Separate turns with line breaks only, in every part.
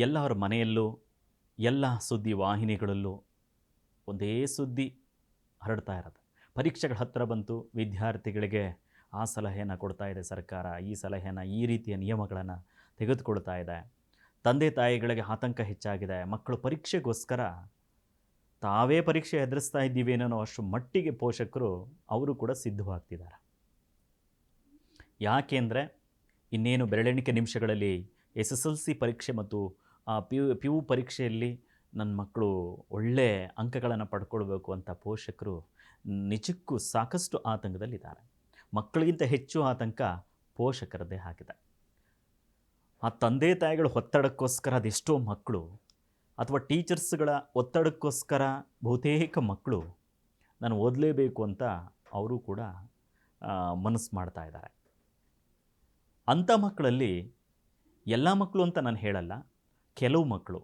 ಎಲ್ಲರ ಮನೆಯಲ್ಲೂ, ಎಲ್ಲ ಸುದ್ದಿ ವಾಹಿನಿಗಳಲ್ಲೂ ಒಂದೇ ಸುದ್ದಿ ಹರಡ್ತಾ ಇರೋದು. ಪರೀಕ್ಷೆಗಳ ಹತ್ತಿರ ಬಂತು, ವಿದ್ಯಾರ್ಥಿಗಳಿಗೆ ಆ ಸಲಹೆಯನ್ನು ಕೊಡ್ತಾ ಇದೆ ಸರ್ಕಾರ, ಈ ಸಲಹೆಯನ್ನು, ಈ ರೀತಿಯ ನಿಯಮಗಳನ್ನು ತೆಗೆದುಕೊಳ್ತಾ ಇದೆ. ತಂದೆ ತಾಯಿಗಳಿಗೆ ಆತಂಕ ಹೆಚ್ಚಾಗಿದೆ. ಮಕ್ಕಳು ಪರೀಕ್ಷೆಗೋಸ್ಕರ ತಾವೇ ಪರೀಕ್ಷೆ ಎದುರಿಸ್ತಾ ಇದ್ದೀವಿ ಅನ್ನೋ ಅಷ್ಟು ಮಟ್ಟಿಗೆ ಪೋಷಕರು ಅವರು ಕೂಡ ಸಿದ್ಧವಾಗ್ತಿದ್ದಾರೆ. ಯಾಕೆಂದರೆ ಇನ್ನೇನು ಬೆರಳೆಣಿಕೆ ನಿಮಿಷಗಳಲ್ಲಿ SSLC ಪರೀಕ್ಷೆ ಮತ್ತು ಪಿ ಯು ಪರೀಕ್ಷೆಯಲ್ಲಿ ನನ್ನ ಮಕ್ಕಳು ಒಳ್ಳೆ ಅಂಕಗಳನ್ನು ಪಡ್ಕೊಳ್ಬೇಕು ಅಂತ ಪೋಷಕರು ನಿಜಕ್ಕೂ ಸಾಕಷ್ಟು ಆತಂಕದಲ್ಲಿದ್ದಾರೆ. ಮಕ್ಕಳಿಗಿಂತ ಹೆಚ್ಚು ಆತಂಕ ಪೋಷಕರದ್ದೇ ಆಗಿದೆ. ಆ ತಂದೆ ತಾಯಿಗಳ ಒತ್ತಡಕ್ಕೋಸ್ಕರ ಅದೆಷ್ಟೋ ಮಕ್ಕಳು, ಅಥವಾ ಟೀಚರ್ಸ್ಗಳ ಒತ್ತಡಕ್ಕೋಸ್ಕರ ಬಹುತೇಕ ಮಕ್ಕಳು ನಾನು ಓದಲೇಬೇಕು ಅಂತ ಅವರು ಕೂಡ ಮನಸ್ಸು ಮಾಡ್ತಾ ಇದ್ದಾರೆ. ಅಂಥ ಮಕ್ಕಳಲ್ಲಿ ಎಲ್ಲ ಮಕ್ಕಳು ಅಂತ ನಾನು ಹೇಳಲ್ಲ, ಕೆಲವು ಮಕ್ಕಳು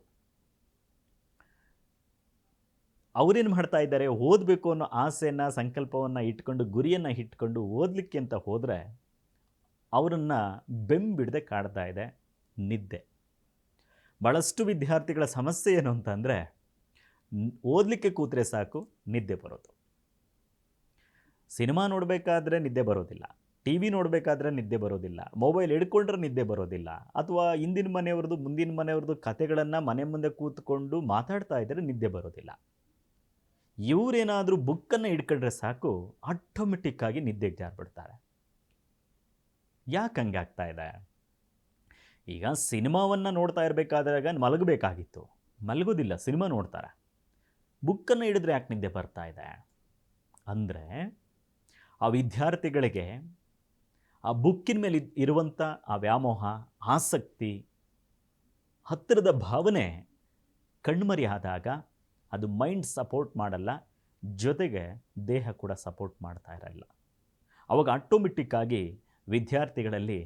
ಅವರೇನು ಮಾಡ್ತಾ ಇದ್ದಾರೆ, ಓದಬೇಕು ಅನ್ನೋ ಆಸೆಯನ್ನು, ಸಂಕಲ್ಪವನ್ನು ಇಟ್ಕೊಂಡು, ಗುರಿಯನ್ನು ಇಟ್ಕೊಂಡು ಓದಲಿಕ್ಕೆ ಅಂತ ಹೋದರೆ ಅವರನ್ನು ಬೆಂಬಿಡದೆ ಕಾಡ್ತಾ ಇದೆ ನಿದ್ದೆ. ಭಾಳಷ್ಟು ವಿದ್ಯಾರ್ಥಿಗಳ ಸಮಸ್ಯೆ ಏನು ಅಂತಂದರೆ, ಓದಲಿಕ್ಕೆ ಕೂತ್ರೆ ಸಾಕು ನಿದ್ದೆ ಬರೋದು. ಸಿನಿಮಾ ನೋಡಬೇಕಾದ್ರೆ ನಿದ್ದೆ ಬರೋದಿಲ್ಲ, ಟಿ ವಿ ನೋಡಬೇಕಾದ್ರೆ ನಿದ್ದೆ ಬರೋದಿಲ್ಲ, ಮೊಬೈಲ್ ಹಿಡ್ಕೊಂಡ್ರೆ ನಿದ್ದೆ ಬರೋದಿಲ್ಲ, ಅಥವಾ ಹಿಂದಿನ ಮನೆಯವ್ರದ್ದು ಮುಂದಿನ ಮನೆಯವ್ರದ್ದು ಕತೆಗಳನ್ನು ಮನೆ ಮುಂದೆ ಕೂತ್ಕೊಂಡು ಮಾತಾಡ್ತಾ ಇದ್ದರೆ ನಿದ್ದೆ ಬರೋದಿಲ್ಲ. ಇವರೇನಾದರೂ ಬುಕ್ಕನ್ನು ಹಿಡ್ಕೊಂಡ್ರೆ ಸಾಕು ಆಟೋಮೆಟಿಕ್ಕಾಗಿ ನಿದ್ದೆಗೆ ಜಾರ್ಬಿಡ್ತಾರೆ. ಯಾಕೆ ಹಂಗೆ ಆಗ್ತಾ ಇದೆ? ಈಗ ಸಿನಿಮಾವನ್ನು ನೋಡ್ತಾ ಇರಬೇಕಾದಾಗ ಮಲಗಬೇಕಾಗಿತ್ತು, ಮಲಗೋದಿಲ್ಲ, ಸಿನಿಮಾ ನೋಡ್ತಾರೆ. ಬುಕ್ಕನ್ನು ಹಿಡಿದ್ರೆ ಯಾಕೆ ನಿದ್ದೆ ಬರ್ತಾ ಇದೆ ಅಂದರೆ, ಆ ವಿದ್ಯಾರ್ಥಿಗಳಿಗೆ ಆ ಬುಕ್ಕಿನ ಮೇಲೆ ಇರುವಂಥ ಆ ವ್ಯಾಮೋಹ, ಆಸಕ್ತಿ, ಹತ್ತಿರದ ಭಾವನೆ ಕಣ್ಮರಿ ಆದಾಗ ಅದು ಮೈಂಡ್ ಸಪೋರ್ಟ್ ಮಾಡಲ್ಲ, ಜೊತೆಗೆ ದೇಹ ಕೂಡ ಸಪೋರ್ಟ್ ಮಾಡ್ತಾ ಇರಲ್ಲ. ಅವಾಗ ಆಟೋಮೆಟಿಕ್ಕಾಗಿ ವಿದ್ಯಾರ್ಥಿಗಳಲ್ಲಿ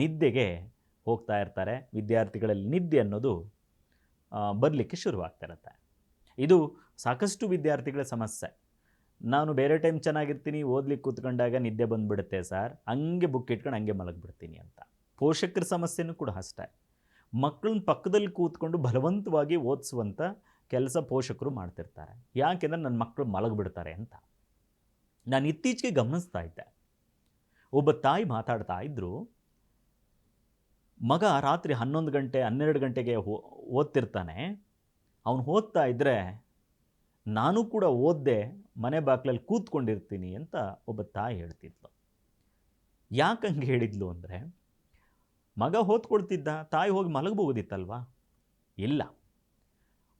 ನಿದ್ದೆಗೆ ಹೋಗ್ತಾ ಇರ್ತಾರೆ. ವಿದ್ಯಾರ್ಥಿಗಳಲ್ಲಿ ನಿದ್ದೆ ಅನ್ನೋದು ಬರಲಿಕ್ಕೆ ಶುರುವಾಗ್ತಿರುತ್ತೆ. ಇದು ಸಾಕಷ್ಟು ವಿದ್ಯಾರ್ಥಿಗಳ ಸಮಸ್ಯೆ. ನಾನು ಬೇರೆ ಟೈಮ್ ಚೆನ್ನಾಗಿರ್ತೀನಿ, ಓದ್ಲಿಕ್ಕೆ ಕೂತ್ಕೊಂಡಾಗ ನಿದ್ದೆ ಬಂದುಬಿಡುತ್ತೆ ಸರ್, ಹಂಗೆ ಬುಕ್ ಇಟ್ಕೊಂಡು ಹಂಗೆ ಮಲಗಿಬಿಡ್ತೀನಿ ಅಂತ. ಪೋಷಕರ ಸಮಸ್ಯೆನೂ ಕೂಡ ಅಷ್ಟೇ. ಮಕ್ಕಳನ್ನ ಪಕ್ಕದಲ್ಲಿ ಕೂತ್ಕೊಂಡು ಬಲವಂತವಾಗಿ ಓದಿಸುವಂಥ ಕೆಲಸ ಪೋಷಕರು ಮಾಡ್ತಿರ್ತಾರೆ. ಯಾಕೆಂದರೆ ನನ್ನ ಮಕ್ಕಳು ಮಲಗಿಬಿಡ್ತಾರೆ ಅಂತ. ನಾನು ಇತ್ತೀಚೆಗೆ ಗಮನಿಸ್ತಾ ಇದ್ದೆ, ಒಬ್ಬ ತಾಯಿ ಮಾತಾಡ್ತಾ ಇದ್ದರು, ಮಗ ರಾತ್ರಿ 11 ಗಂಟೆ 12 ಗಂಟೆಗೆ ಓದ್ತಿರ್ತಾನೆ. ಅವನು ಓದ್ತಾ ಇದ್ದರೆ ನಾನು ಕೂಡ ಓದ್ದೆ ಮನೆ ಬಾಗಿಲಲ್ಲಿ ಕೂತ್ಕೊಂಡಿರ್ತೀನಿ ಅಂತ ಒಬ್ಬ ತಾಯಿ ಹೇಳ್ತಿದ್ಲು. ಯಾಕೆ ಹಂಗೆ ಹೇಳಿದ್ಲು ಅಂದರೆ, ಮಗ ಓದ್ಕೊಳ್ತಿದ್ದ, ತಾಯಿ ಹೋಗಿ ಮಲಗಬಹುದಿತ್ತಲ್ವಾ? ಇಲ್ಲ.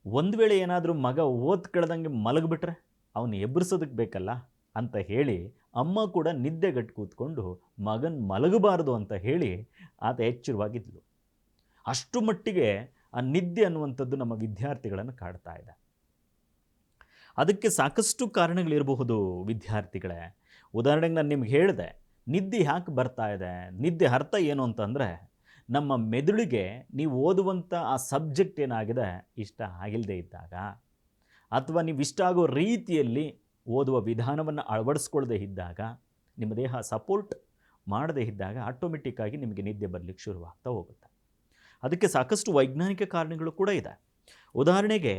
ಒಂದು ವೇಳೆ ಏನಾದರೂ ಮಗ ಓದ್ಕೊಳ್ದಂಗೆ ಮಲಗಿಬಿಟ್ರೆ ಅವನು ಎಬ್ಬರಿಸೋದಕ್ಕೆ ಬೇಕಲ್ಲ ಅಂತ ಹೇಳಿ ಅಮ್ಮ ಕೂಡ ನಿದ್ದೆಗಟ್ಟು ಕೂತ್ಕೊಂಡು ಮಗನ ಮಲಗಬಾರ್ದು ಅಂತ ಹೇಳಿ ಆತ ಎಚ್ಚರವಾಗಿದ್ಲು. ಅಷ್ಟು ಮಟ್ಟಿಗೆ ಆ ನಿದ್ದೆ ಅನ್ನುವಂಥದ್ದು ನಮ್ಮ ವಿದ್ಯಾರ್ಥಿಗಳನ್ನು ಕಾಡ್ತಾ ಇದೆ. ಅದಕ್ಕೆ ಸಾಕಷ್ಟು ಕಾರಣಗಳಿರಬಹುದು ವಿದ್ಯಾರ್ಥಿಗಳೇ. ಉದಾಹರಣೆಗೆ ನಾನು ನಿಮ್ಗೆ ಹೇಳಿದೆ, ನಿದ್ದೆ ಯಾಕೆ ಬರ್ತಾ ಇದೆ, ನಿದ್ದೆ ಅರ್ಥ ಏನು ಅಂತಂದರೆ, ನಮ್ಮ ಮೆದುಳಿಗೆ ನೀವು ಓದುವಂಥ ಆ ಸಬ್ಜೆಕ್ಟ್ ಏನಾಗಿದೆ ಇಷ್ಟ ಆಗಿಲ್ಲದೆ ಇದ್ದಾಗ, ಅಥವಾ ನೀವು ಇಷ್ಟ ಆಗೋ ರೀತಿಯಲ್ಲಿ ಓದುವ ವಿಧಾನವನ್ನು ಅಳವಡಿಸ್ಕೊಳ್ಳದೆ ಇದ್ದಾಗ, ನಿಮ್ಮ ದೇಹ ಸಪೋರ್ಟ್ ಮಾಡದೇ ಇದ್ದಾಗ ಆಟೋಮೆಟಿಕ್ಕಾಗಿ ನಿಮಗೆ ನಿದ್ದೆ ಬರಲಿಕ್ಕೆ ಶುರುವಾಗ್ತಾ ಹೋಗುತ್ತೆ. ಅದಕ್ಕೆ ಸಾಕಷ್ಟು ವೈಜ್ಞಾನಿಕ ಕಾರಣಗಳು ಕೂಡ ಇದೆ. ಉದಾಹರಣೆಗೆ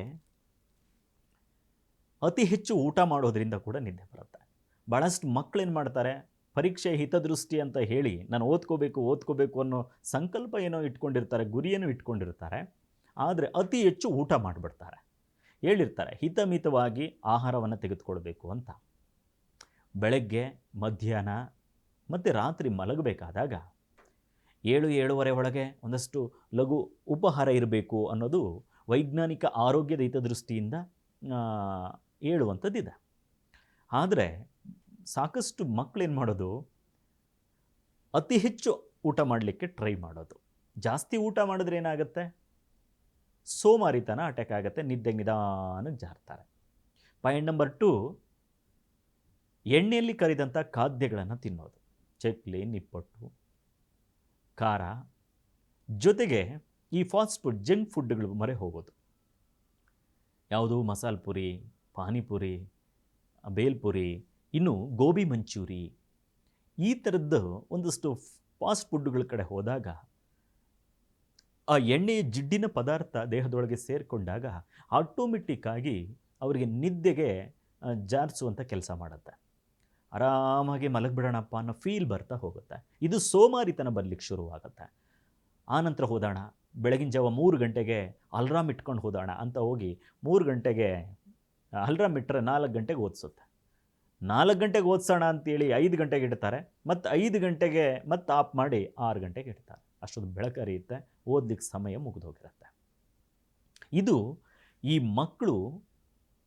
ಅತಿ ಹೆಚ್ಚು ಊಟ ಮಾಡೋದರಿಂದ ಕೂಡ ನಿದ್ದೆ ಬರುತ್ತೆ. ಭಾಳಷ್ಟು ಮಕ್ಕಳೇನು ಮಾಡ್ತಾರೆ, ಪರೀಕ್ಷೆ ಹಿತದೃಷ್ಟಿ ಅಂತ ಹೇಳಿ ನಾನು ಓದ್ಕೋಬೇಕು ಅನ್ನೋ ಸಂಕಲ್ಪ ಏನೋ ಇಟ್ಕೊಂಡಿರ್ತಾರೆ, ಗುರಿಯನ್ನು ಇಟ್ಕೊಂಡಿರ್ತಾರೆ. ಆದರೆ ಅತಿ ಹೆಚ್ಚು ಊಟ ಮಾಡಿಬಿಡ್ತಾರೆ. ಹೇಳಿರ್ತಾರೆ ಹಿತಮಿತವಾಗಿ ಆಹಾರವನ್ನು ತೆಗೆದುಕೊಳ್ಬೇಕು ಅಂತ. ಬೆಳಗ್ಗೆ, ಮಧ್ಯಾಹ್ನ ಮತ್ತು ರಾತ್ರಿ ಮಲಗಬೇಕಾದಾಗ 7-7:30 ಒಳಗೆ ಒಂದಷ್ಟು ಲಘು ಉಪಹಾರ ಇರಬೇಕು ಅನ್ನೋದು ವೈಜ್ಞಾನಿಕ ಆರೋಗ್ಯದ ಹಿತದೃಷ್ಟಿಯಿಂದ ಹೇಳುವಂಥದ್ದಿದೆ. ಆದರೆ ಸಾಕಷ್ಟು ಮಕ್ಕಳೇನು ಮಾಡೋದು, ಅತಿ ಹೆಚ್ಚು ಊಟ ಮಾಡಲಿಕ್ಕೆ ಟ್ರೈ ಮಾಡೋದು. ಜಾಸ್ತಿ ಊಟ ಮಾಡಿದ್ರೆ ಏನಾಗುತ್ತೆ, ಸೋಮಾರಿತನ ಅಟ್ಯಾಕ್ ಆಗುತ್ತೆ, ನಿದ್ದೆಗೆ ನಿಧಾನಕ್ಕೆ ಜಾರ್ತಾರೆ. ಪಾಯಿಂಟ್ ನಂಬರ್ 2, ಎಣ್ಣೆಯಲ್ಲಿ ಕರಿದಂಥ ಖಾದ್ಯಗಳನ್ನು ತಿನ್ನೋದು, ಚಕ್ಲಿ, ನಿಪ್ಪಟ್ಟು, ಖಾರ, ಜೊತೆಗೆ ಈ ಫಾಸ್ಟ್ ಫುಡ್, ಜಂಕ್ ಫುಡ್ಗಳು ಮೊರೆ ಹೋಗೋದು. ಯಾವುದು ಮಸಾಲೆ ಪುರಿ, ಪಾನಿಪುರಿ, ಬೇಲ್ಪುರಿ, ಇನ್ನು ಗೋಬಿ ಮಂಚೂರಿ, ಈ ಥರದ್ದು ಒಂದಷ್ಟು ಫಾಸ್ಟ್ ಫುಡ್ಗಳ ಕಡೆ ಹೋದಾಗ ಆ ಎಣ್ಣೆಯ ಜಿಡ್ಡಿನ ಪದಾರ್ಥ ದೇಹದೊಳಗೆ ಸೇರಿಕೊಂಡಾಗ ಆಟೋಮೆಟಿಕ್ಕಾಗಿ ಅವರಿಗೆ ನಿದ್ದೆಗೆ ಜಾರಿಸುವಂಥ ಕೆಲಸ ಮಾಡುತ್ತೆ. ಆರಾಮಾಗಿ ಮಲಗಿಬಿಡೋಣಪ್ಪ ಅನ್ನೋ ಫೀಲ್ ಬರ್ತಾ ಹೋಗುತ್ತೆ. ಇದು ಸೋಮಾರಿತನ ಬರ್ಲಿಕ್ಕೆ ಶುರುವಾಗುತ್ತೆ. ಆನಂತರ ಹೋದಾಣ ಬೆಳಗಿನ ಜಾವ 3 ಗಂಟೆಗೆ ಅಲ್ರಾಮ್ ಇಟ್ಕೊಂಡು ಹೋದಾಣ ಅಂತ ಹೋಗಿ 3 ಗಂಟೆಗೆ ಅಲ್ರಾಮ್ ಇಟ್ಟರೆ 4 ಗಂಟೆಗೆ ಓದಿಸುತ್ತೆ. 4 ಗಂಟೆಗೆ ಓದಿಸೋಣ ಅಂತೇಳಿ 5 ಗಂಟೆಗೆ ಇಡ್ತಾರೆ, ಮತ್ತು 5 ಗಂಟೆಗೆ ಮತ್ತೆ ಆಫ್ ಮಾಡಿ 6 ಗಂಟೆಗೆ ಇಡ್ತಾರೆ. ಅಷ್ಟೊಂದು ಬೆಳಕರಿಯುತ್ತೆ, ಓದಲಿಕ್ಕೆ ಸಮಯ ಮುಗಿದೋಗಿರುತ್ತೆ. ಇದು ಈ ಮಕ್ಕಳು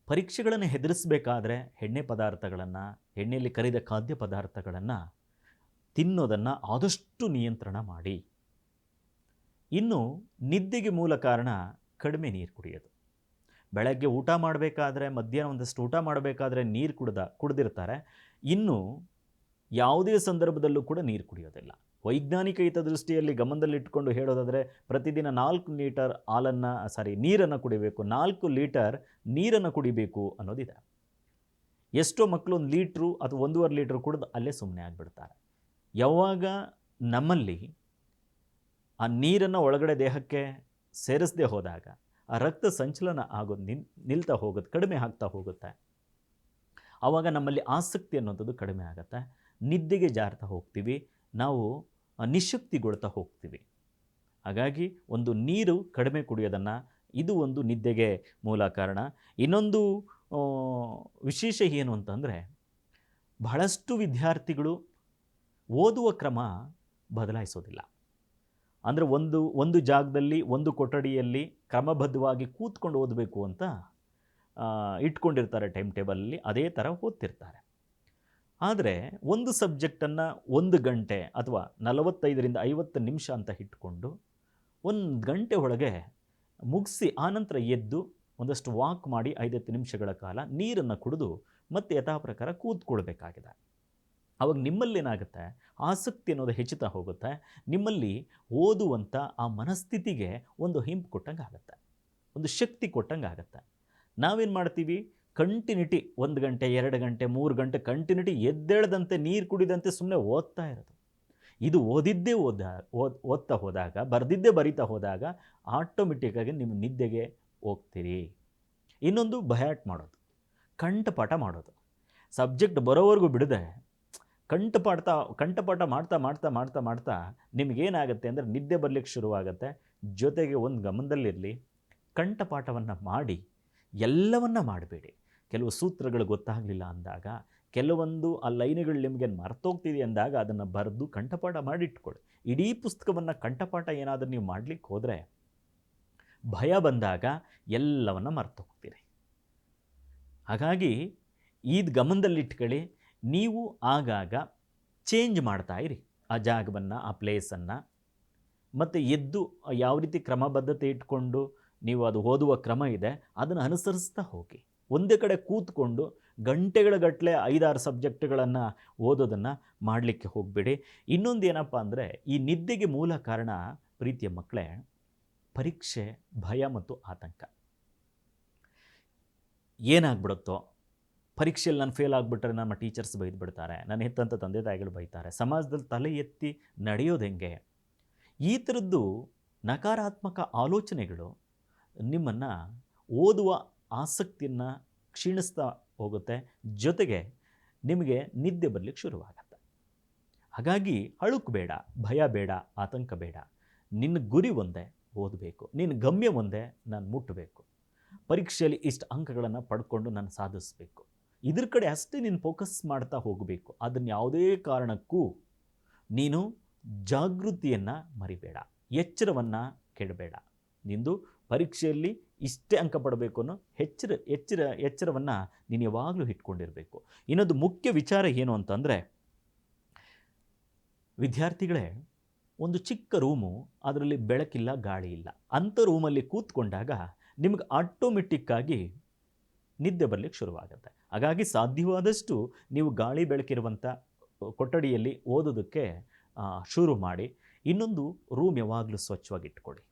ಪರೀಕ್ಷೆಗಳನ್ನು ಹೆದರಿಸಬೇಕಾದ್ರೆ ಎಣ್ಣೆ ಪದಾರ್ಥಗಳನ್ನು, ಎಣ್ಣೆಯಲ್ಲಿ ಕರಿದ ಖಾದ್ಯ ಪದಾರ್ಥಗಳನ್ನು ತಿನ್ನೋದನ್ನು ಆದಷ್ಟು ನಿಯಂತ್ರಣ ಮಾಡಿ. ಇನ್ನು ನಿದ್ದೆಗೆ ಮೂಲ ಕಾರಣ ಕಡಿಮೆ ನೀರು ಕುಡಿಯೋದು. ಬೆಳಗ್ಗೆ ಊಟ ಮಾಡಬೇಕಾದ್ರೆ, ಮಧ್ಯಾಹ್ನ ಒಂದಷ್ಟು ಊಟ ಮಾಡಬೇಕಾದ್ರೆ ನೀರು ಕುಡಿದಿರ್ತಾರೆ. ಇನ್ನು ಯಾವುದೇ ಸಂದರ್ಭದಲ್ಲೂ ಕೂಡ ನೀರು ಕುಡಿಯೋದಿಲ್ಲ. ವೈಜ್ಞಾನಿಕ ಹಿತದೃಷ್ಟಿಯಲ್ಲಿ ಗಮನದಲ್ಲಿಟ್ಟುಕೊಂಡು ಹೇಳೋದಾದರೆ ಪ್ರತಿದಿನ 4 ಲೀಟರ್ ನೀರನ್ನು ಕುಡಿಬೇಕು, 4 ಲೀಟರ್ ನೀರನ್ನು ಕುಡಿಬೇಕು ಅನ್ನೋದಿದೆ. ಎಷ್ಟೋ ಮಕ್ಕಳು 1 ಲೀಟ್ರು ಅಥವಾ 1.5 ಲೀಟ್ರ್ ಕುಡಿದು ಅಲ್ಲೇ ಸುಮ್ಮನೆ ಆಗಿಬಿಡ್ತಾರೆ. ಯಾವಾಗ ನಮ್ಮಲ್ಲಿ ಆ ನೀರನ್ನು ಒಳಗಡೆ ದೇಹಕ್ಕೆ ಸೇರಿಸದೆ ಹೋದಾಗ ಆ ರಕ್ತ ಸಂಚಲನ ಆಗೋದು ನಿಲ್ತಾ ಹೋಗುತ್ತೆ, ಕಡಿಮೆ ಆಗ್ತಾ ಹೋಗುತ್ತೆ. ಆವಾಗ ನಮ್ಮಲ್ಲಿ ಆಸಕ್ತಿ ಅನ್ನೋಂಥದ್ದು ಕಡಿಮೆ ಆಗುತ್ತೆ, ನಿದ್ದೆಗೆ ಜಾರ್ತಾ ಹೋಗ್ತೀವಿ, ನಾವು ನಿಶಕ್ತಿಗೊಳ್ತಾ ಹೋಗ್ತೀವಿ. ಹಾಗಾಗಿ ಒಂದು ನೀರು ಕಡಿಮೆ ಕುಡಿಯೋದನ್ನು, ಇದು ಒಂದು ನಿದ್ದೆಗೆ ಮೂಲ ಕಾರಣ. ಇನ್ನೊಂದು ವಿಶೇಷ ಏನು ಅಂತಂದರೆ, ಬಹಳಷ್ಟು ವಿದ್ಯಾರ್ಥಿಗಳು ಓದುವ ಕ್ರಮ ಬದಲಾಯಿಸೋದಿಲ್ಲ. ಅಂದರೆ ಒಂದು ಜಾಗದಲ್ಲಿ, ಒಂದು ಕೊಠಡಿಯಲ್ಲಿ ಕ್ರಮಬದ್ಧವಾಗಿ ಕೂತ್ಕೊಂಡು ಓದಬೇಕು ಅಂತ ಇಟ್ಕೊಂಡಿರ್ತಾರೆ ಟೈಮ್ ಟೇಬಲಲ್ಲಿ, ಅದೇ ಥರ ಓದ್ತಿರ್ತಾರೆ. ಆದರೆ ಒಂದು ಸಬ್ಜೆಕ್ಟನ್ನು 1 ಗಂಟೆ ಅಥವಾ 45ರಿಂದ 50 ನಿಮಿಷ ಅಂತ ಇಟ್ಕೊಂಡು 1 ಗಂಟೆ ಒಳಗೆ ಮುಗಿಸಿ ಆನಂತರ ಎದ್ದು ಒಂದಷ್ಟು ವಾಕ್ ಮಾಡಿ 5-10 ನಿಮಿಷಗಳ ಕಾಲ ನೀರನ್ನು ಕುಡಿದು ಮತ್ತೆ ಯಥಾ ಪ್ರಕಾರ ಕೂತ್ಕೊಳ್ಬೇಕಾಗಿದೆ. ಆವಾಗ ನಿಮ್ಮಲ್ಲೇನಾಗುತ್ತೆ, ಆಸಕ್ತಿ ಅನ್ನೋದು ಹೆಚ್ಚುತ್ತಾ ಹೋಗುತ್ತೆ. ನಿಮ್ಮಲ್ಲಿ ಓದುವಂಥ ಆ ಮನಸ್ಥಿತಿಗೆ ಒಂದು ಹಿಂಪು ಕೊಟ್ಟಂಗೆ ಆಗುತ್ತೆ, ಒಂದು ಶಕ್ತಿ ಕೊಟ್ಟಂಗೆ ಆಗುತ್ತೆ. ನಾವೇನು ಮಾಡ್ತೀವಿ, ಕಂಟಿನ್ಯೂಟಿ 1 ಗಂಟೆ 2 ಗಂಟೆ 3 ಗಂಟೆ ಕಂಟಿನ್ಯೂಟಿ ಎದ್ದೇಳದಂತೆ ನೀರು ಕುಡಿದಂತೆ ಸುಮ್ಮನೆ ಓದ್ತಾ ಇರೋದು. ಇದು ಓದಿದ್ದೇ ಓದ್ತಾ ಹೋದಾಗ, ಬರೆದಿದ್ದೇ ಬರಿತಾ ಹೋದಾಗ ಆಟೋಮೆಟಿಕ್ಕಾಗಿ ನಿಮ್ಮ ನಿದ್ದೆಗೆ ಹೋಗ್ತೀರಿ. ಇನ್ನೊಂದು ಬಯಾಟ್ ಮಾಡೋದು, ಕಂಠಪಾಠ ಮಾಡೋದು. ಸಬ್ಜೆಕ್ಟ್ ಬರೋವರೆಗೂ ಬಿಡದೆ ಕಂಠಪಾಠ ಮಾಡ್ತಾ ನಿಮಗೇನಾಗುತ್ತೆ ಅಂದರೆ ನಿದ್ದೆ ಬರಲಿಕ್ಕೆ ಶುರುವಾಗುತ್ತೆ. ಜೊತೆಗೆ ಒಂದು ಗಮನದಲ್ಲಿರಲಿ, ಕಂಠಪಾಠವನ್ನು ಮಾಡಿ ಎಲ್ಲವನ್ನ ಮಾಡಬೇಡಿ. ಕೆಲವು ಸೂತ್ರಗಳು ಗೊತ್ತಾಗಲಿಲ್ಲ ಅಂದಾಗ, ಕೆಲವೊಂದು ಆ ಲೈನುಗಳು ನಿಮಗೆ ಮರ್ತೋಗ್ತಿದೆ ಅಂದಾಗ ಅದನ್ನು ಬರೆದು ಕಂಠಪಾಠ ಮಾಡಿಟ್ಕೊಳ್ಳಿ. ಇಡೀ ಪುಸ್ತಕವನ್ನು ಕಂಠಪಾಠ ಏನಾದರೂ ನೀವು ಮಾಡಲಿಕ್ಕೆ ಹೋದರೆ ಭಯ ಬಂದಾಗ ಎಲ್ಲವನ್ನ ಮರ್ತೋಗ್ತೀರಿ. ಹಾಗಾಗಿ ಇದು ಗಮನದಲ್ಲಿಟ್ಕೊಳ್ಳಿ. ನೀವು ಆಗಾಗ ಚೇಂಜ್ ಮಾಡ್ತಾ ಇರಿ ಆ ಜಾಗವನ್ನು, ಆ ಪ್ಲೇಸನ್ನು. ಮತ್ತು ಎದ್ದು ಯಾವ ರೀತಿ ಕ್ರಮಬದ್ಧತೆ ಇಟ್ಕೊಂಡು ನೀವು ಅದು ಓದುವ ಕ್ರಮ ಇದೆ ಅದನ್ನು ಅನುಸರಿಸ್ತಾ ಹೋಗಿ. ಒಂದೇ ಕಡೆ ಕೂತ್ಕೊಂಡು ಗಂಟೆಗಳ ಗಟ್ಟಲೆ 5-6 ಸಬ್ಜೆಕ್ಟ್ಗಳನ್ನು ಓದೋದನ್ನು ಮಾಡಲಿಕ್ಕೆ ಹೋಗಬೇಡಿ. ಇನ್ನೊಂದು ಏನಪ್ಪ ಅಂದರೆ, ಈ ನಿದ್ದೆಗೆ ಮೂಲ ಕಾರಣ ಪ್ರೀತಿಯ ಮಕ್ಕಳೇ, ಪರೀಕ್ಷೆ ಭಯ ಮತ್ತು ಆತಂಕ. ಏನಾಗ್ಬಿಡುತ್ತೋ, ಪರೀಕ್ಷೆಯಲ್ಲಿ ನಾನು ಫೇಲ್ ಆಗಿಬಿಟ್ರೆ ನಮ್ಮ ಟೀಚರ್ಸ್ ಬೈದ್ಬಿಡ್ತಾರೆ, ನನ್ನ ಹೆತ್ತಂಥ ತಂದೆ ತಾಯಿಗಳು ಬೈತಾರೆ, ಸಮಾಜದಲ್ಲಿ ತಲೆ ಎತ್ತಿ ನಡೆಯೋದು ಹೆಂಗೆ, ಈ ಥರದ್ದು ನಕಾರಾತ್ಮಕ ಆಲೋಚನೆಗಳು ನಿಮ್ಮನ್ನು ಓದುವ ಆಸಕ್ತಿಯನ್ನು ಕ್ಷೀಣಿಸ್ತಾ ಹೋಗುತ್ತೆ. ಜೊತೆಗೆ ನಿಮಗೆ ನಿದ್ದೆ ಬರಲಿಕ್ಕೆ ಶುರುವಾಗುತ್ತೆ. ಹಾಗಾಗಿ ಅಳುಕು ಬೇಡ, ಭಯ ಬೇಡ, ಆತಂಕ ಬೇಡ. ನಿನ್ನ ಗುರಿ ಒಂದೇ, ಓದಬೇಕು. ನಿನ್ನ ಗಮ್ಯ ಒಂದೇ, ನಾನು ಮುಟ್ಟಬೇಕು. ಪರೀಕ್ಷೆಯಲ್ಲಿ ಇಷ್ಟು ಅಂಕಗಳನ್ನು ಪಡ್ಕೊಂಡು ನಾನು ಸಾಧಿಸಬೇಕು. ಇದ್ರ ಕಡೆ ಅಷ್ಟೇ ನೀನು ಫೋಕಸ್ ಮಾಡ್ತಾ ಹೋಗಬೇಕು. ಅದನ್ನು ಯಾವುದೇ ಕಾರಣಕ್ಕೂ ನೀನು ಜಾಗೃತಿಯನ್ನು ಮರಿಬೇಡ, ಎಚ್ಚರವನ್ನು ಕೆಡಬೇಡ. ನಿಂದು ಪರೀಕ್ಷೆಯಲ್ಲಿ ಇಷ್ಟೇ ಅಂಕ ಪಡಬೇಕು ಅನ್ನೋ ಎಚ್ಚರವನ್ನು ನೀನು ಯಾವಾಗಲೂ ಇಟ್ಕೊಂಡಿರಬೇಕು. ಇನ್ನೊಂದು ಮುಖ್ಯ ವಿಚಾರ ಏನು ಅಂತಂದರೆ, ವಿದ್ಯಾರ್ಥಿಗಳೇ, ಒಂದು ಚಿಕ್ಕ ರೂಮು, ಅದರಲ್ಲಿ ಬೆಳಕಿಲ್ಲ, ಗಾಳಿ ಇಲ್ಲ, ಅಂಥ ರೂಮಲ್ಲಿ ಕೂತ್ಕೊಂಡಾಗ ನಿಮಗೆ ಆಟೋಮೆಟಿಕ್ಕಾಗಿ ನಿದ್ದೆ ಬರಲಿಕ್ಕೆ ಶುರುವಾಗುತ್ತೆ. ಹಾಗಾಗಿ ಸಾಧ್ಯವಾದಷ್ಟು ನೀವು ಗಾಳಿ ಬೆಳಕಿರುವಂಥ ಕೊಠಡಿಯಲ್ಲಿ ಓದೋದಕ್ಕೆ ಶುರು ಮಾಡಿ. ಇನ್ನೊಂದು, ರೂಮ್ ಯಾವಾಗಲೂ ಸ್ವಚ್ಛವಾಗಿಟ್ಕೊಳ್ಳಿ.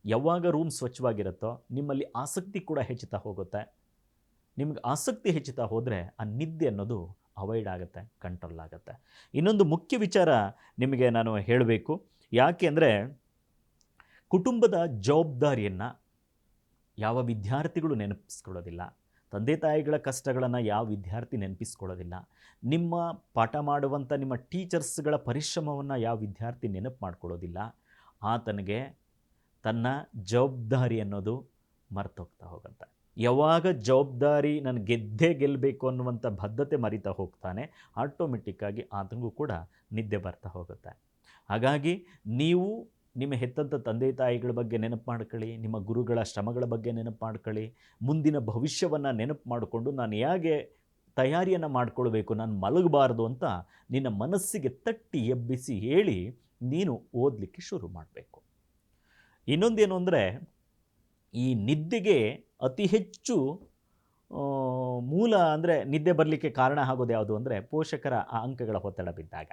ಯಾವಾಗ ರೂಮ್ ಸ್ವಚ್ಛವಾಗಿರುತ್ತೋ ನಿಮ್ಮಲ್ಲಿ ಆಸಕ್ತಿ ಕೂಡ ಹೆಚ್ಚುತ್ತಾ ಹೋಗುತ್ತೆ. ನಿಮಗೆ ಆಸಕ್ತಿ ಹೆಚ್ಚುತ್ತಾ ಹೋದರೆ ಆ ನಿದ್ದೆ ಅನ್ನೋದು ಅವಾಯ್ಡ್ ಆಗುತ್ತೆ, ಕಂಟ್ರೋಲ್ ಆಗುತ್ತೆ. ಇನ್ನೊಂದು ಮುಖ್ಯ ವಿಚಾರ ನಿಮಗೆ ನಾನು ಹೇಳಬೇಕು. ಯಾಕೆ ಅಂದರೆ, ಕುಟುಂಬದ ಜವಾಬ್ದಾರಿಯನ್ನು ಯಾವ ವಿದ್ಯಾರ್ಥಿಗಳು ನೆನಪಿಸ್ಕೊಳ್ಳೋದಿಲ್ಲ. ತಂದೆ ತಾಯಿಗಳ ಕಷ್ಟಗಳನ್ನು ಯಾವ ವಿದ್ಯಾರ್ಥಿ ನೆನಪಿಸ್ಕೊಳ್ಳೋದಿಲ್ಲ. ನಿಮ್ಮ ಪಾಠ ಮಾಡುವಂಥ ನಿಮ್ಮ ಟೀಚರ್ಸ್ಗಳ ಪರಿಶ್ರಮವನ್ನು ಯಾವ ವಿದ್ಯಾರ್ಥಿ ನೆನಪು ಮಾಡ್ಕೊಳ್ಳೋದಿಲ್ಲ. ಆತನಿಗೆ ತನ್ನ ಜವಾಬ್ದಾರಿ ಅನ್ನೋದು ಮರ್ತೋಗ್ತಾ ಹೋಗುತ್ತೆ. ಯಾವಾಗ ಜವಾಬ್ದಾರಿ ನಾನು ಗೆದ್ದೇ ಗೆಲ್ಲಬೇಕು ಅನ್ನುವಂಥ ಬದ್ಧತೆ ಮರಿತಾ ಹೋಗ್ತಾನೆ, ಆಟೋಮೆಟಿಕ್ಕಾಗಿ ಆತನಿಗೂ ಕೂಡ ನಿದ್ದೆ ಬರ್ತಾ ಹೋಗುತ್ತೆ. ಹಾಗಾಗಿ ನೀವು ನಿಮ್ಮ ಹೆತ್ತಂಥ ತಂದೆ ತಾಯಿಗಳ ಬಗ್ಗೆ ನೆನಪು ಮಾಡ್ಕೊಳ್ಳಿ, ನಿಮ್ಮ ಗುರುಗಳ ಶ್ರಮಗಳ ಬಗ್ಗೆ ನೆನಪು ಮಾಡ್ಕೊಳ್ಳಿ, ಮುಂದಿನ ಭವಿಷ್ಯವನ್ನು ನೆನಪು ಮಾಡಿಕೊಂಡು ನಾನು ಹೇಗೆ ತಯಾರಿಯನ್ನು ಮಾಡಿಕೊಳ್ಬೇಕು, ನಾನು ಮಲಗಬಾರ್ದು ಅಂತ ನಿನ್ನ ಮನಸ್ಸಿಗೆ ತಟ್ಟಿ ಎಬ್ಬಿಸಿ ಹೇಳಿ ನೀನು ಓದಲಿಕ್ಕೆ ಶುರು ಮಾಡಬೇಕು. ಇನ್ನೊಂದೇನು ಅಂದರೆ, ಈ ನಿದ್ದೆಗೆ ಅತಿ ಹೆಚ್ಚು ಮೂಲ ಅಂದರೆ ನಿದ್ದೆ ಬರಲಿಕ್ಕೆ ಕಾರಣ ಆಗೋದು ಯಾವುದು ಅಂದರೆ ಪೋಷಕರ ಆ ಅಂಕಗಳ ಒತ್ತಡ ಬಿದ್ದಾಗ.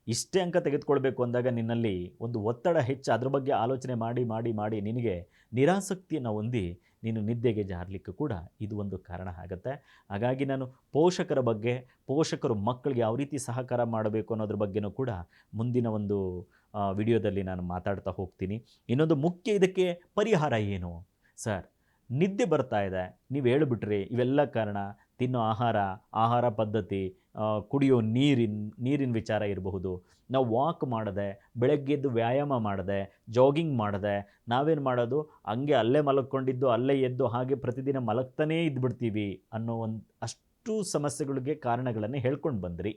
ಇಷ್ಟೇ ಅಂಕ ತೆಗೆದುಕೊಳ್ಬೇಕು ಅಂದಾಗ ನಿನ್ನಲ್ಲಿ ಒಂದು ಒತ್ತಡ ಹೆಚ್ಚು, ಅದ್ರ ಬಗ್ಗೆ ಆಲೋಚನೆ ಮಾಡಿ ಮಾಡಿ ಮಾಡಿ ನಿನಗೆ ನಿರಾಸಕ್ತಿಯನ್ನು ಹೊಂದಿ ನೀನು ನಿದ್ದೆಗೆ ಜಾರಲಿಕ್ಕೆ ಕೂಡ ಇದು ಒಂದು ಕಾರಣ ಆಗುತ್ತೆ. ಹಾಗಾಗಿ ನಾನು ಪೋಷಕರ ಬಗ್ಗೆ, ಪೋಷಕರು ಮಕ್ಕಳಿಗೆ ಯಾವ ರೀತಿ ಸಹಕಾರ ಮಾಡಬೇಕು ಅನ್ನೋದ್ರ ಬಗ್ಗೆನೂ ಕೂಡ ಮುಂದಿನ ಒಂದು ವಿಡಿಯೋದಲ್ಲಿ ನಾನು ಮಾತಾಡ್ತಾ ಹೋಗ್ತೀನಿ. ಇನ್ನೊಂದು ಮುಖ್ಯ ಇದಕ್ಕೆ ಪರಿಹಾರ ಏನು ಸರ್? ನಿದ್ದೆ ಬರ್ತಾ ಇದೆ, ನೀವು ಹೇಳಿಬಿಟ್ರಿ ಇವೆಲ್ಲ ಕಾರಣ, ತಿನ್ನೋ ಆಹಾರ ಪದ್ಧತಿ, ಕುಡಿಯೋ ನೀರಿನ ವಿಚಾರ ಇರಬಹುದು, ನಾವು ವಾಕ್ ಮಾಡದೆ, ಬೆಳಗ್ಗೆದ್ದು ವ್ಯಾಯಾಮ ಮಾಡದೆ, ಜಾಗಿಂಗ್ ಮಾಡದೆ, ನಾವೇನು ಮಾಡೋದು ಹಂಗೆ ಅಲ್ಲೇ ಮಲಕ್ಕೊಂಡಿದ್ದು ಅಲ್ಲೇ ಎದ್ದು ಹಾಗೆ ಪ್ರತಿದಿನ ಮಲಗ್ತಾನೇ ಇದ್ಬಿಡ್ತೀವಿ ಅನ್ನೋ ಅಷ್ಟು ಸಮಸ್ಯೆಗಳಿಗೆ ಕಾರಣಗಳನ್ನು ಹೇಳ್ಕೊಂಡು ಬಂದ್ರಿ.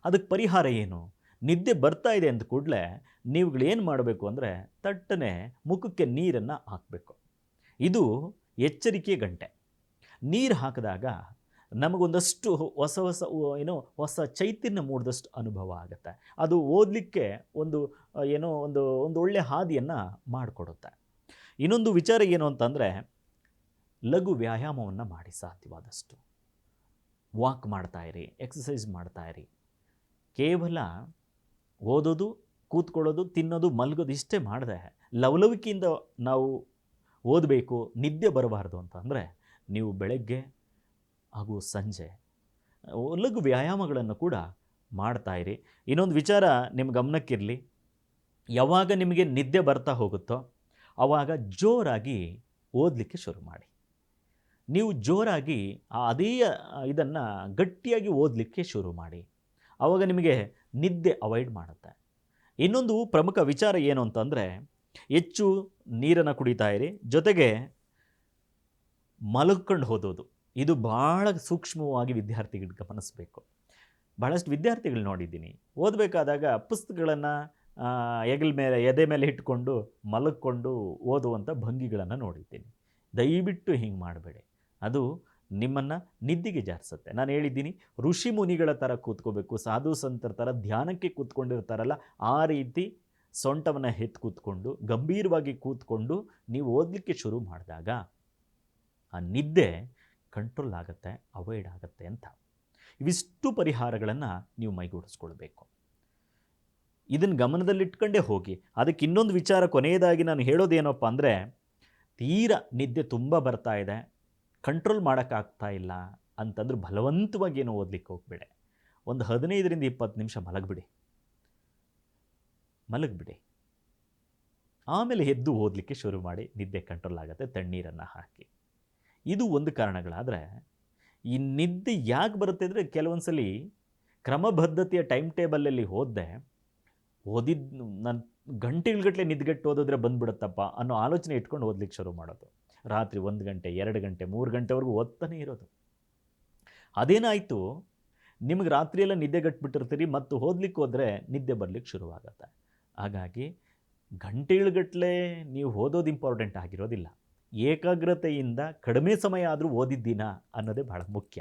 ಅದಕ್ಕೆ ಪರಿಹಾರ ಏನು? ನಿದ್ದೆ ಬರ್ತಾ ಇದೆ ಅಂದ ಕೂಡಲೇ ನೀವುಗಳೇನು ಮಾಡಬೇಕು ಅಂದರೆ ತಟ್ಟನೆ ಮುಖಕ್ಕೆ ನೀರನ್ನು ಹಾಕಬೇಕು. ಇದು ಎಚ್ಚರಿಕೆ ಗಂಟೆ. ನೀರು ಹಾಕಿದಾಗ ನಮಗೊಂದಷ್ಟು ಹೊಸ ಚೈತನ್ಯ ಮೂಡಿದಷ್ಟು ಅನುಭವ ಆಗುತ್ತೆ. ಅದು ಓದಲಿಕ್ಕೆ ಒಂದು ಒಳ್ಳೆಯ ಹಾದಿಯನ್ನು ಮಾಡಿಕೊಡುತ್ತೆ. ಇನ್ನೊಂದು ವಿಚಾರ ಏನು ಅಂತಂದರೆ, ಲಘು ವ್ಯಾಯಾಮವನ್ನು ಮಾಡಿ, ಸಾಧ್ಯವಾದಷ್ಟು ವಾಕ್ ಮಾಡ್ತಾಯಿರಿ, ಎಕ್ಸಸೈಸ್ ಮಾಡ್ತಾಯಿರಿ. ಕೇವಲ ಓದೋದು, ಕೂತ್ಕೊಳ್ಳೋದು, ತಿನ್ನೋದು, ಮಲಗೋದು ಇಷ್ಟೇ ಮಾಡಿದೆ ಲವಲವಿಕೆಯಿಂದ ನಾವು ಓದಬೇಕು, ನಿದ್ದೆ ಬರಬಾರ್ದು ಅಂತಂದರೆ ನೀವು ಬೆಳಗ್ಗೆ ಹಾಗೂ ಸಂಜೆ ಲಘು ವ್ಯಾಯಾಮಗಳನ್ನು ಕೂಡ ಮಾಡ್ತಾಯಿರಿ. ಇನ್ನೊಂದು ವಿಚಾರ ನಿಮ್ಮ ಗಮನಕ್ಕಿರಲಿ, ಯಾವಾಗ ನಿಮಗೆ ನಿದ್ದೆ ಬರ್ತಾ ಹೋಗುತ್ತೋ ಆವಾಗ ಜೋರಾಗಿ ಓದಲಿಕ್ಕೆ ಶುರು ಮಾಡಿ. ನೀವು ಜೋರಾಗಿ ಅದೇ ಇದನ್ನು ಗಟ್ಟಿಯಾಗಿ ಓದಲಿಕ್ಕೆ ಶುರು ಮಾಡಿ. ಆವಾಗ ನಿಮಗೆ ನಿದ್ದೆ ಅವಾಯ್ಡ್ ಮಾಡುತ್ತೆ. ಇನ್ನೊಂದು ಪ್ರಮುಖ ವಿಚಾರ ಏನು ಅಂತಂದರೆ, ಹೆಚ್ಚು ನೀರನ್ನು ಕುಡಿತಾ ಇರಿ, ಜೊತೆಗೆ ಮಲಗ್ಕೊಂಡು ಓದೋದು ಇದು ಭಾಳ ಸೂಕ್ಷ್ಮವಾಗಿ ವಿದ್ಯಾರ್ಥಿಗಳು ಗಮನಿಸಬೇಕು. ಭಾಳಷ್ಟು ವಿದ್ಯಾರ್ಥಿಗಳು ನೋಡಿದ್ದೀನಿ, ಓದಬೇಕಾದಾಗ ಪುಸ್ತಕಗಳನ್ನು ಎದೆ ಮೇಲೆ ಇಟ್ಕೊಂಡು ಮಲಗ್ಕೊಂಡು ಓದುವಂಥ ಭಂಗಿಗಳನ್ನು ನೋಡಿದ್ದೀನಿ. ದಯವಿಟ್ಟು ಹಿಂಗೆ ಮಾಡಬೇಡಿ, ಅದು ನಿಮ್ಮನ್ನು ನಿದ್ದೆಗೆ ಜಾರಿಸುತ್ತೆ. ನಾನು ಹೇಳಿದ್ದೀನಿ, ಋಷಿ ಮುನಿಗಳ ಥರ ಕೂತ್ಕೋಬೇಕು, ಸಾಧು ಸಂತರ ಥರ ಧ್ಯಾನಕ್ಕೆ ಕೂತ್ಕೊಂಡಿರ್ತಾರಲ್ಲ ಆ ರೀತಿ ಸೊಂಟವನ್ನು ಎತ್ತು ಕೂತ್ಕೊಂಡು ಗಂಭೀರವಾಗಿ ಕೂತ್ಕೊಂಡು ನೀವು ಓದಲಿಕ್ಕೆ ಶುರು ಮಾಡಿದಾಗ ಆ ನಿದ್ದೆ ಕಂಟ್ರೋಲ್ ಆಗುತ್ತೆ, ಅವಾಯ್ಡ್ ಆಗುತ್ತೆ ಅಂತ. ಇವಿಷ್ಟು ಪರಿಹಾರಗಳನ್ನು ನೀವು ಮೈಗೂಡಿಸ್ಕೊಳ್ಬೇಕು. ಇದನ್ನು ಗಮನದಲ್ಲಿಟ್ಕೊಂಡೇ ಹೋಗಿ. ಅದಕ್ಕೆ ಇನ್ನೊಂದು ವಿಚಾರ ಕೊನೆಯದಾಗಿ ನಾನು ಹೇಳೋದೇನಪ್ಪ ಅಂದರೆ, ತೀರಾ ನಿದ್ದೆ ತುಂಬ ಬರ್ತಾ ಇದೆ, ಕಂಟ್ರೋಲ್ ಮಾಡೋಕ್ಕಾಗ್ತಾ ಇಲ್ಲ ಅಂತಂದ್ರೆ ಬಲವಂತವಾಗಿ ಏನೋ ಓದಲಿಕ್ಕೆ ಹೋಗ್ಬೇಡಿ. ಒಂದು 15ರಿಂದ 20 ನಿಮಿಷ ಮಲಗಿಬಿಡಿ. ಆಮೇಲೆ ಎದ್ದು ಓದಲಿಕ್ಕೆ ಶುರು ಮಾಡಿ, ನಿದ್ದೆ ಕಂಟ್ರೋಲ್ ಆಗುತ್ತೆ ತಣ್ಣೀರನ್ನು ಹಾಕಿ. ಇದು ಒಂದು ಕಾರಣಗಳಾದರೆ, ಈ ನಿದ್ದೆ ಯಾಕೆ ಬರುತ್ತೆ ಅಂದರೆ, ಕೆಲವೊಂದು ಸಲ ಕ್ರಮಬದ್ಧತೆಯ ಟೈಮ್ ಟೇಬಲಲ್ಲಿ ನಾನು ಗಂಟೆಗಟ್ಟಲೆ ನಿದ್ದೆಗೆಟ್ಟು ಓದಿದ್ರೆ ಬಂದುಬಿಡುತ್ತಪ್ಪ ಅನ್ನೋ ಆಲೋಚನೆ ಇಟ್ಕೊಂಡು ಓದಲಿಕ್ಕೆ ಶುರು ಮಾಡೋದು. ರಾತ್ರಿ 1 ಗಂಟೆ, 2 ಗಂಟೆ, 3 ಗಂಟೆವರೆಗೂ ಓದ್ತಾನೆ ಇರೋದು. ಅದೇನಾಯಿತು, ನಿಮಗೆ ರಾತ್ರಿಯೆಲ್ಲ ನಿದ್ದೆಗಟ್ಬಿಟ್ಟಿರ್ತೀರಿ ಮತ್ತು ಓದಲಿಕ್ಕೆ ಹೋದರೆ ನಿದ್ದೆ ಬರಲಿಕ್ಕೆ ಶುರುವಾಗುತ್ತೆ. ಹಾಗಾಗಿ ಗಂಟೆಗಟ್ಟಲೆ ನೀವು ಓದೋದು ಇಂಪಾರ್ಟೆಂಟ್ ಆಗಿರೋದಿಲ್ಲ. ಏಕಾಗ್ರತೆಯಿಂದ ಕಡಿಮೆ ಸಮಯ ಆದರೂ ಓದಿದ್ದೀನಾ ಅನ್ನೋದೇ ಭಾಳ ಮುಖ್ಯ.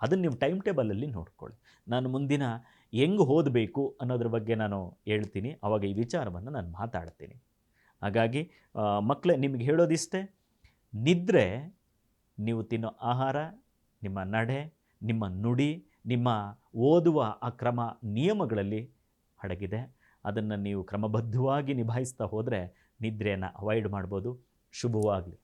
ಅದನ್ನು ನೀವು ಟೈಮ್ ಟೇಬಲಲ್ಲಿ ನೋಡ್ಕೊಳ್ಳಿ. ನಾನು ಮುಂದಿನ ಹೆಂಗೆ ಓದಬೇಕು ಅನ್ನೋದ್ರ ಬಗ್ಗೆ ನಾನು ಹೇಳ್ತೀನಿ, ಆವಾಗ ಈ ವಿಚಾರವನ್ನು ನಾನು ಮಾತಾಡ್ತೀನಿ. ಹಾಗಾಗಿ ಮಕ್ಕಳೇ, ನಿಮಗೆ ಹೇಳೋದಿಷ್ಟೇ, ನಿದ್ರೆ ನೀವು ತಿನ್ನೋ ಆಹಾರ, ನಿಮ್ಮ ನಡೆ, ನಿಮ್ಮ ನುಡಿ, ನಿಮ್ಮ ಓದುವ ಆ ಕ್ರಮ ನಿಯಮಗಳಲ್ಲಿ ಅಡಗಿದೆ. ಅದನ್ನು ನೀವು ಕ್ರಮಬದ್ಧವಾಗಿ ನಿಭಾಯಿಸ್ತಾ ಹೋದರೆ ನಿದ್ರೆಯನ್ನು ಅವಾಯ್ಡ್ ಮಾಡ್ಬೋದು. ಶುಭವಾಗಲಿ.